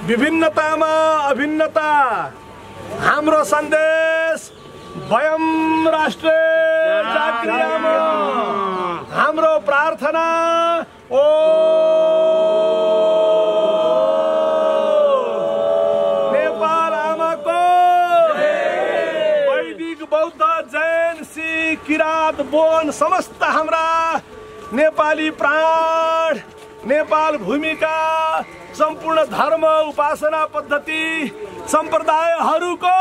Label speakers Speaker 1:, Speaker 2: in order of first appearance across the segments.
Speaker 1: विभिन्नतामा अभिन्नता हाम्रो सन्देश वयम राष्ट्र जागृयाम हाम्रो प्रार्थना ओ नेपाल आमाको वैदिक बौद्ध जैन सिख किराँत बोन समस्त हाम्रा नेपाली प्राण नेपाल भूमिका सम्पूर्ण धर्म उपासना पद्धति सम्प्रदायहरूको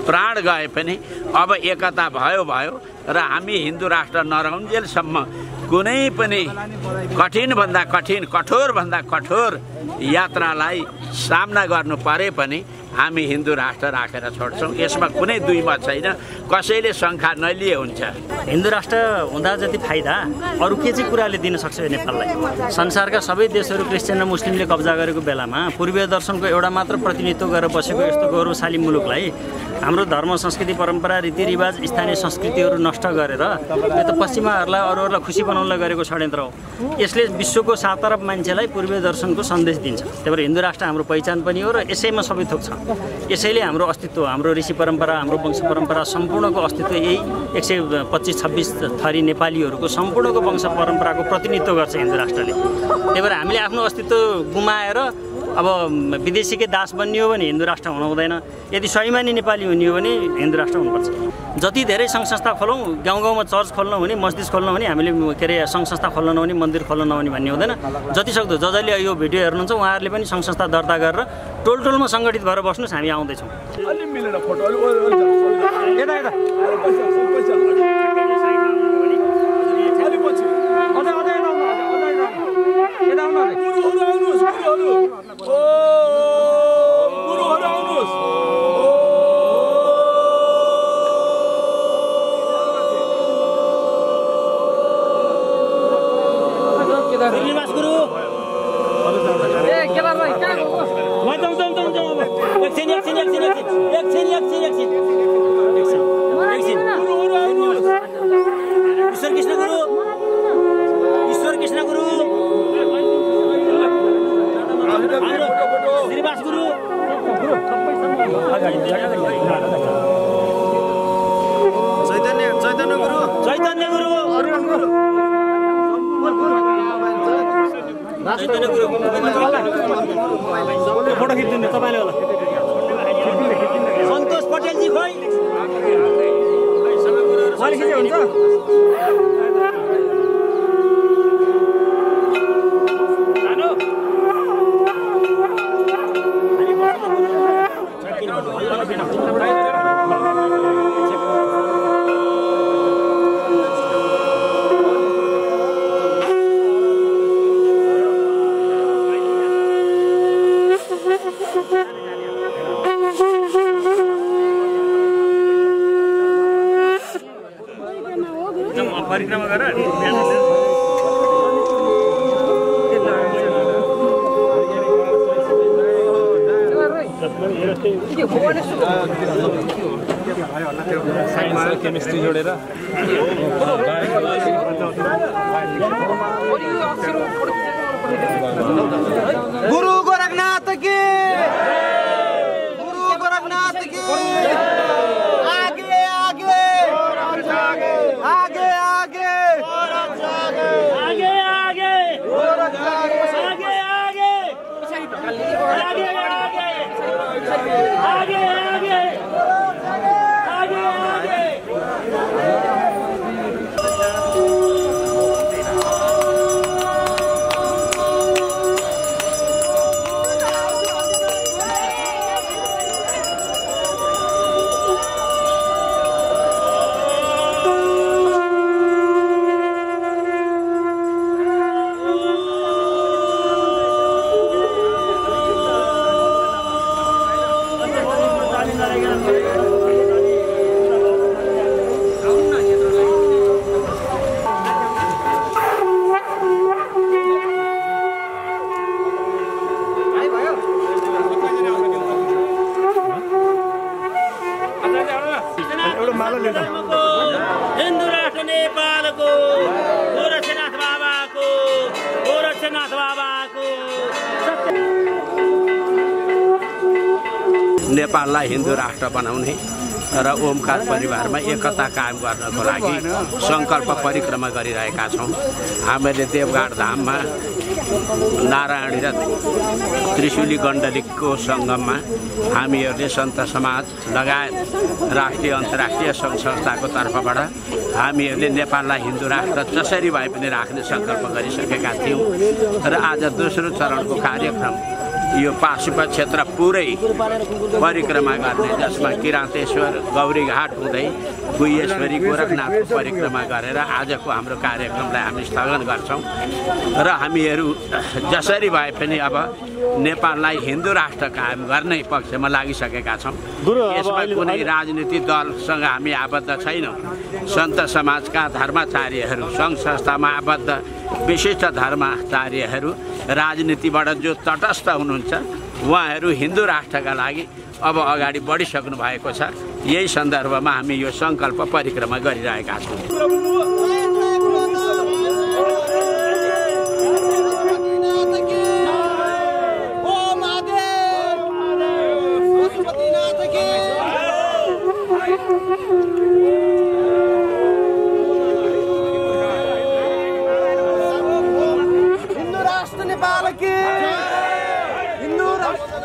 Speaker 2: प्राण गए पनि अब एकता भयो र हामी हिन्दू राष्ट्र नरहुन्जेलसम्म कुनै पनि कठिन भन्दा कठिन कठोर भन्दा कठोर यात्रालाई सामना गर्नु परे पनि हामी हिन्दू राष्ट्र राखेर छोड्छौँ। यसमा कुनै दुई मत छैन, कसैले शङ्का नलिए हुन्छ।
Speaker 3: हिन्दू राष्ट्र हुँदा जति फाइदा अरू के चाहिँ कुराले दिन सक्छ नेपाललाई? संसारका सबै देशहरू क्रिस्चियन र मुस्लिमले कब्जा गरेको बेलामा पूर्वीय दर्शनको एउटा मात्र प्रतिनिधित्व गरेर बसेको यस्तो गौरवशाली मुलुकलाई हाम्रो धर्म संस्कृति परम्परा रीतिरिवाज स्थानीय संस्कृतिहरू नष्ट गरेर यो त पश्चिमाहरूलाई अरूहरूलाई खुसी बनाउनलाई गरेको षड्यन्त्र हो। यसले विश्वको 7 अरब मान्छेलाई पूर्वीय दर्शनको सन्देश दिन्छ। त्यही भएर हिन्दू राष्ट्र हाम्रो पहिचान पनि हो र यसैमा सबै थोक छ। यसैले हाम्रो अस्तित्व, हाम्रो ऋषि परम्परा, हाम्रो वंश परम्परा सम्पूर्णको अस्तित्व यही 125-26 थरी नेपालीहरूको सम्पूर्णको वंश परम्पराको प्रतिनिधित्व गर्छ हिन्दू राष्ट्रले। त्यही भएर हामीले आफ्नो अस्तित्व गुमाएर अब विदेशीकै दास बन्ने हो भने हिन्दू राष्ट्र हुनु हुँदैन। यदि स्वाभिमानी नेपाली हुने हो भने हिन्दू राष्ट्र हुनुपर्छ। जति धेरै सङ्घ संस्था खोलौँ, गाउँ गाउँमा चर्च खोल्न हुने, मस्जिद खोल्न हुने, हामीले के अरे सङ्घ संस्था खोल्न नहुने, मन्दिर खोल्न नहुने भन्ने हुँदैन। जति सक्दो जसले यो भिडियो हेर्नुहुन्छ उहाँहरूले पनि सङ्घ संस्था दर्ता गरेर टोल टोलमा सङ्गठित भएर बस्नुहोस्, हामी आउँदैछौँ। फोटो खिच्दिनु तपाईले होला सन्तोष पटेलजी खोइ मैले खिचे हुन्छ परिक्रमा गरेर
Speaker 1: केमिस्ट्री जोडेर
Speaker 4: गुरु गोरखनाथ की आगे आगे आगे आगे
Speaker 3: हिन्दू राष्ट्र नेपालको गोरक्षनाथ बाबाको
Speaker 2: नेपाललाई हिन्दू राष्ट्र बनाउने र ओमकार परिवारमा एकता कायम गर्नको लागि सङ्कल्प परिक्रमा गरिरहेका छौँ। हामीले देवघाट धाममा नारायणी र त्रिशुली गण्डलीको सङ्गममा हामीहरूले सन्त समाज लगायत राष्ट्रिय अन्तर्राष्ट्रिय सङ्घ संस्थाको तर्फबाट हामीहरूले नेपाललाई हिन्दू राष्ट्र जसरी भए पनि राख्ने सङ्कल्प गरिसकेका थियौँ र आज दोस्रो चरणको कार्यक्रम यो पाशुपत क्षेत्र पुरै परिक्रमा गर्ने, जसमा किराँतेश्वर गौरीघाट हुँदै गुह्येश्वरी गोरखनाथको परिक्रमा गरेर आजको हाम्रो कार्यक्रमलाई हामी स्थगन गर्छौँ र हामीहरू जसरी भए पनि अब नेपाललाई हिन्दू राष्ट्र कायम गर्ने पक्षमा लागिसकेका छौँ। यसमा कुनै राजनीतिक दलसँग हामी आबद्ध छैनौँ। सन्त समाजका धर्माचार्यहरू, सङ्घ संस्थामा आबद्ध विशिष्ट धर्माचार्यहरू राजनीतिबाट जो तटस्थ हुनुहुन्छ, उहाँहरू हिन्दू राष्ट्रका लागि अब अगाडि बढिसक्नु भएको छ। यही सन्दर्भमा हामी यो सङ्कल्प परिक्रमा गरिरहेका छौँ।
Speaker 4: हिन्दू राष्ट्र नेपाल की हिन्दू राष्ट्र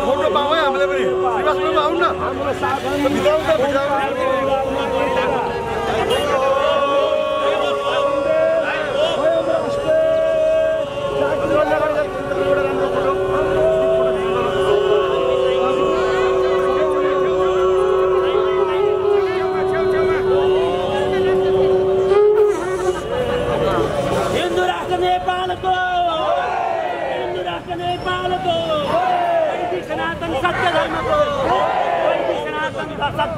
Speaker 4: फोटो पाऊँ हामीले पनि आउनु न भिजाउनु
Speaker 1: हामी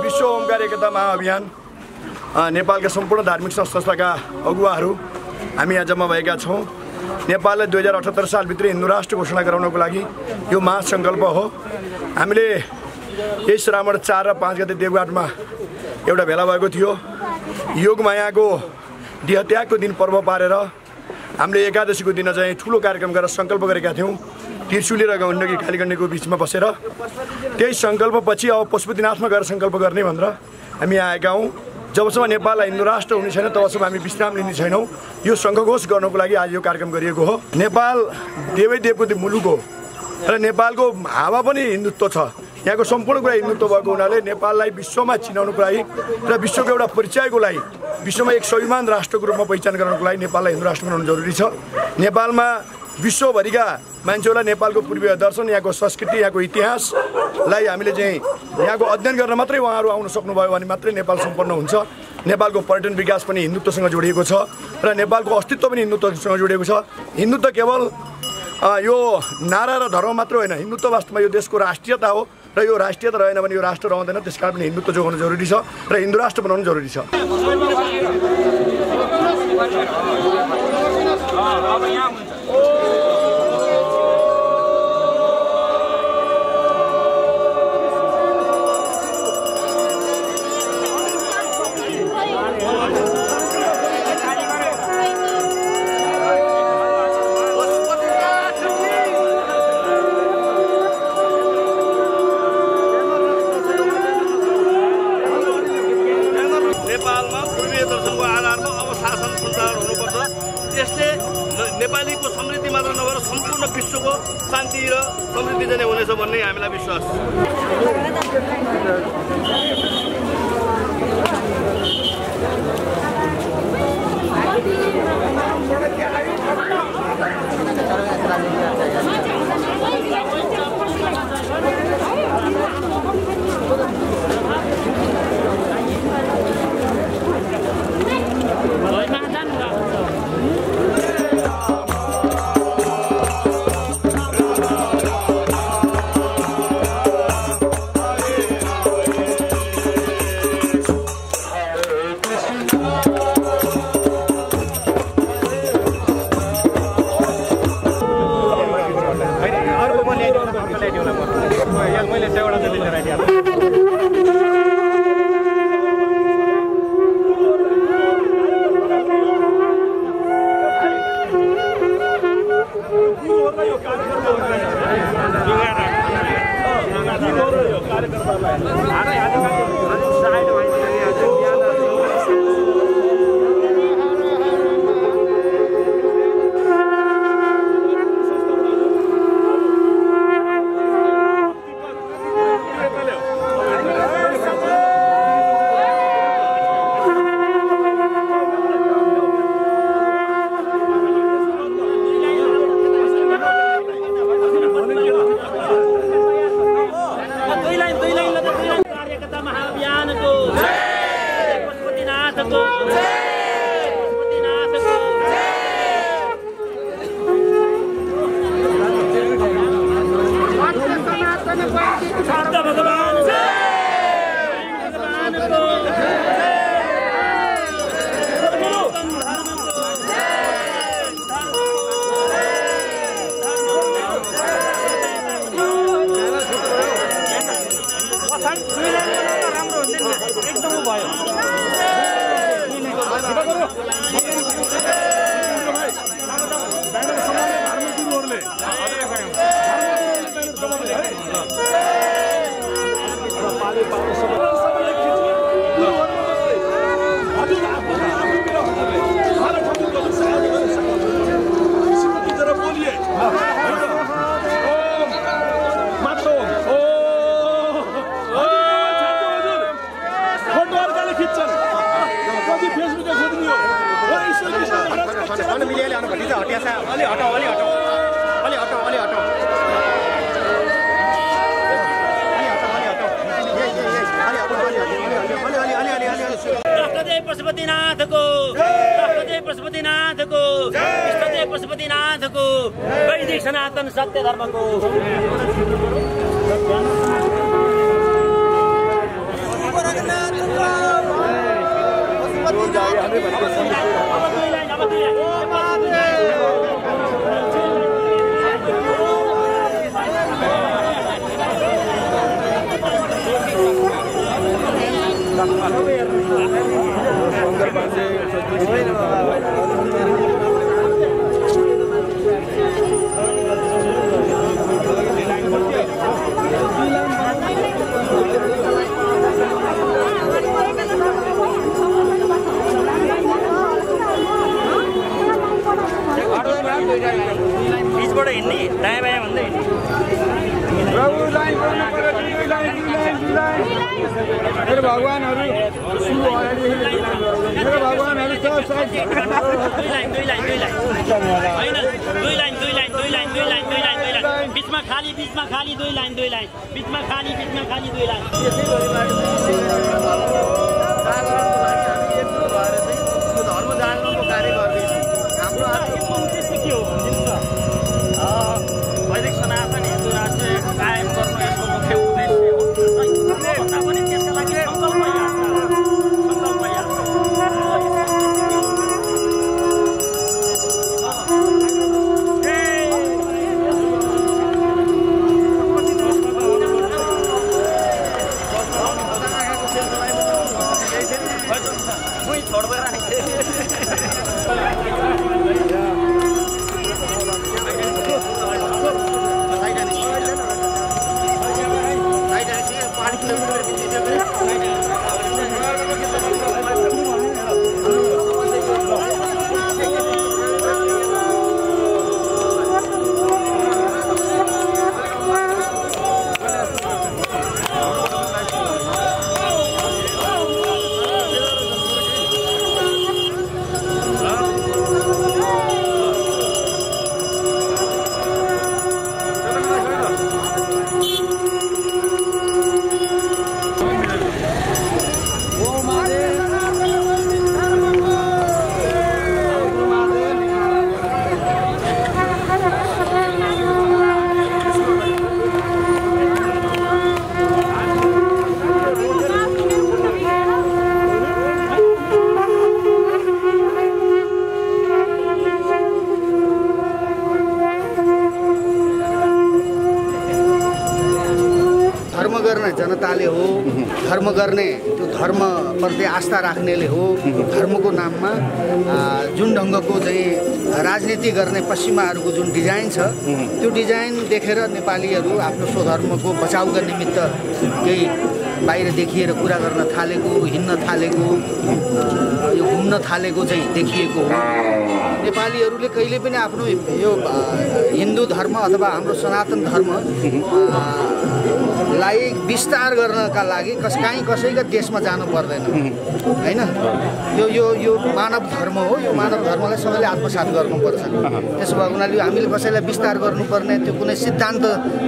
Speaker 1: विश्व ओमकार एकता महाअभियान नेपालका सम्पूर्ण धार्मिक संस्थाका अगुवाहरू हामी यहाँ जम्मा भएका छौँ। नेपाललाई 2078 सालभित्र हिन्दू राष्ट्र घोषणा गराउनको लागि यो महासङ्कल्प हो। हामीले यही श्रावण 4 र 5 गते देवघाटमा एउटा भेला भएको थियो। योगमायाको देहत्यागको दिन पर्व पारेर हामीले एकादशीको दिन चाहिँ ठुलो कार्यक्रम गरेर सङ्कल्प गरेका थियौँ त्रिशुली र गण्डकी कालीगण्डकीको बिचमा बसेर। त्यही सङ्कल्पपछि अब पशुपतिनाथमा गएर सङ्कल्प गर्ने भनेर हामी यहाँ आएका हौँ। जबसम्म नेपाललाई हिन्दू राष्ट्र हुने छैन तबसम्म हामी विश्राम लिने छैनौँ। यो सङ्घघोष गर्नको लागि आज यो कार्यक्रम गरिएको हो। नेपाल देवै देवको मुलुक हो र नेपालको हावा पनि हिन्दुत्व छ। यहाँको सम्पूर्ण कुरा हिन्दुत्व भएको हुनाले नेपाललाई विश्वमा चिनाउनुको लागि र विश्वको एउटा परिचयको लागि विश्वमा एक स्वाभिमान राष्ट्रको रूपमा पहिचान गराउनको लागि नेपाललाई हिन्दू राष्ट्र बनाउनु जरुरी छ। नेपालमा विश्वभरिका मान्छेहरूलाई नेपालको पूर्वीय दर्शन, यहाँको संस्कृति, यहाँको इतिहासलाई हामीले चाहिँ यहाँको अध्ययन गर्न मात्रै उहाँहरू आउन सक्नुभयो भने मात्रै नेपाल सम्पन्न हुन्छ। नेपालको पर्यटन विकास पनि हिन्दुत्वसँग जोडिएको छ र नेपालको अस्तित्व पनि हिन्दुत्वसँग जोडिएको छ। हिन्दुत्व केवल यो नारा र धर्म मात्र होइन, हिन्दुत्व वास्तवमा यो देशको राष्ट्रियता हो र यो राष्ट्रियता रहेन भने यो राष्ट्र रहँदैन। त्यसकारण पनि हिन्दुत्व जोगाउनु जरुरी छ र हिन्दू राष्ट्र बनाउनु जरुरी छ।
Speaker 5: नेपालमा पूर्वीय दर्शनको आधारमा अब शासन सञ्चालन हुनुपर्छ। त्यसले नेपालीको समृद्धि मात्र नभएर सम्पूर्ण विश्वको शान्ति र समृद्धि चाहिँ हुनेछ भन्ने हामीलाई विश्वास छ।
Speaker 6: पशुपतिनाथ को
Speaker 3: वैदिक सनातन सत्य धर्मको। बीचबाट हिँड्ने दायाँ बायाँ भन्दै
Speaker 4: मेरो भगवानहरु
Speaker 3: बीचमा खाली दुई लाइन बीचमा खाली दुई लाइन
Speaker 4: धर्म जागरणको कार्य गर्दैछ। हाम्रो
Speaker 3: यसको उद्देश्य के हो भनिदिनुहोस् न। वैदिक सनातन हिन्दू राष्ट्र कायम गर्नु यसको मुख्य उद्देश्य हो। भन्दा पनि त्यसका लागि सङ्कल्प
Speaker 6: जनताले हो, धर्म गर्ने त्यो धर्मप्रति आस्था राख्नेले हो। धर्मको नाममा जुन ढङ्गको चाहिँ राजनीति गर्ने पश्चिमाहरूको जुन डिजाइन छ त्यो डिजाइन देखेर नेपालीहरू आफ्नो स्वधर्मको बचाउका निमित्त केही बाहिर देखिएर कुरा गर्न थालेको, हिँड्न थालेको, यो घुम्न थालेको चाहिँ देखिएको हो। नेपालीहरूले कहिले पनि आफ्नो यो हिन्दू धर्म अथवा हाम्रो सनातन धर्म लाई विस्तार गर्नका लागि कहीँ कसैका देशमा जानु पर्दैन हैन। यो मानव धर्म हो। यो मानव धर्मलाई सबैले आत्मसात गर्नुपर्छ। त्यसो भए हुनाले हामीले कसैलाई विस्तार गर्नुपर्ने त्यो कुनै सिद्धान्त,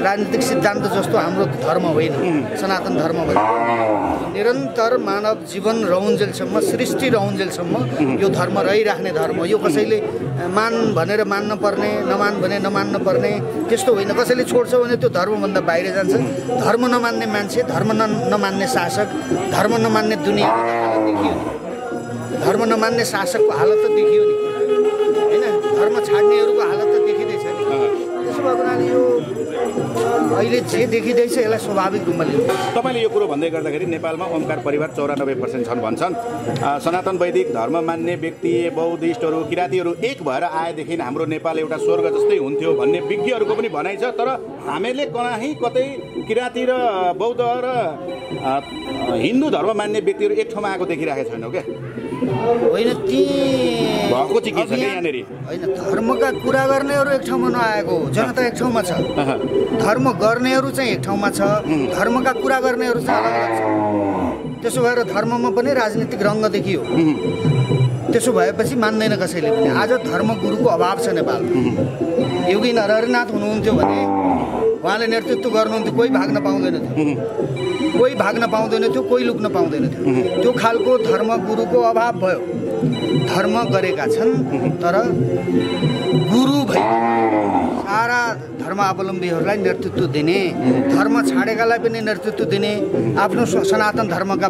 Speaker 6: राजनीतिक सिद्धान्त जस्तो हाम्रो धर्म होइन, सनातन धर्म होइन। निरन्तर मानव जीवन रहउन्जेलसम्म, सृष्टि रहउन्जेलसम्म यो धर्म रहिराख्ने धर्म हो। यो कसैले मान भनेर मान्न पर्ने, नमान भने नमान्न पर्ने त्यस्तो होइन। कसैले छोड्छ भने त्यो धर्मभन्दा बाहिर जान्छ। धर्म नमान्ने मान्छे, धर्म नमान्ने शासक, धर्म नमान्ने दुनियाँ देखियो। धर्म नमान्ने शासकको हालत त देखियो नि हैन। धर्म छाड्नेहरूको हालत त देखिँदैछ नि। त्यसो भएको हुनाले यो अहिले जे देखिँदैछ यसलाई स्वाभाविक रूपमा लिनु।
Speaker 7: तपाईँले यो कुरो भन्दै गर्दाखेरि नेपालमा ओमकार परिवार 94% छन् भन्छन्। सनातन वैदिक धर्म मान्ने व्यक्ति, बौद्धिस्टहरू, किराँतीहरू एक भएर आएदेखि हाम्रो नेपाल एउटा स्वर्ग जस्तै हुन्थ्यो भन्ने विज्ञहरूको पनि भनाइ छ। तर हामीले कहीँ कतै किराँती र बौद्ध र हिन्दू धर्म मान्ने व्यक्तिहरू एक ठाउँमा आएको देखिरहेको छैनौँ क्या।
Speaker 6: होइन ती
Speaker 7: भएको चाहिँ के छ यहाँनिर?
Speaker 6: होइन, धर्मका कुरा गर्नेहरू एक ठाउँमा नआएको, जनता एक ठाउँमा छ। धर्म गर्नेहरू चाहिँ एक ठाउँमा छ, धर्मका कुरा गर्नेहरू चाहिँ अलग अलग छ। त्यसो भएर धर्ममा पनि राजनीतिक रङ्ग देखियो। त्यसो भएपछि मान्दैन कसैले पनि। आज धर्मगुरुको अभाव छ नेपालमा। योगी नरहरिनाथ हुनुहुन्थ्यो भने उहाँले नेतृत्व गर्नुहुन्थ्यो, कोही भाग्न पाउँदैन थियो, कोही भाग्न पाउँदैन थियो, कोही लुक्न पाउँदैन थियो। त्यो खालको धर्म गुरुको अभाव भयो। धर्म गरेका छन् तर गुरु भई सारा धर्मावलम्बीहरूलाई नेतृत्व दिने, धर्म छाडेकालाई पनि नेतृत्व दिने, आफ्नो सनातन धर्मका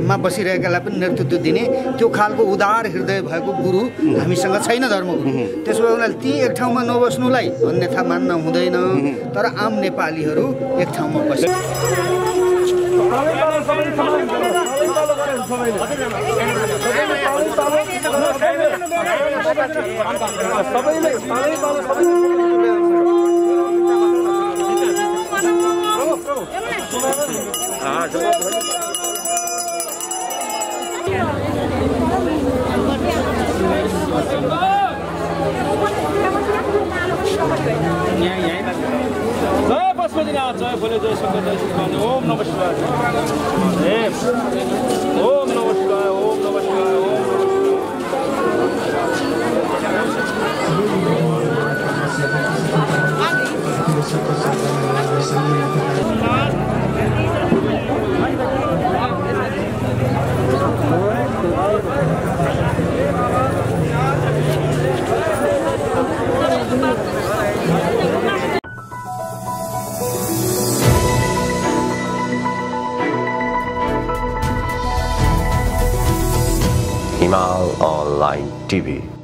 Speaker 6: मा बसिरहेकालाई पनि नेतृत्व दिने त्यो खालको उदार हृदय भएको गुरु हामीसँग छैन धर्मगुरु। त्यसो भए उनीहरूले ती एक ठाउँमा नबस्नुलाई अन्यथा मान्न हुँदैन। तर आम नेपालीहरू एक ठाउँमा बसे।
Speaker 4: जय पशुपतिनाथ, जय भोले, जय शंकर, जय शिव। ओम नमः शिवाय, ओम नमः शिवाय, ओम नमः शिवाय,
Speaker 8: Himal Online TV.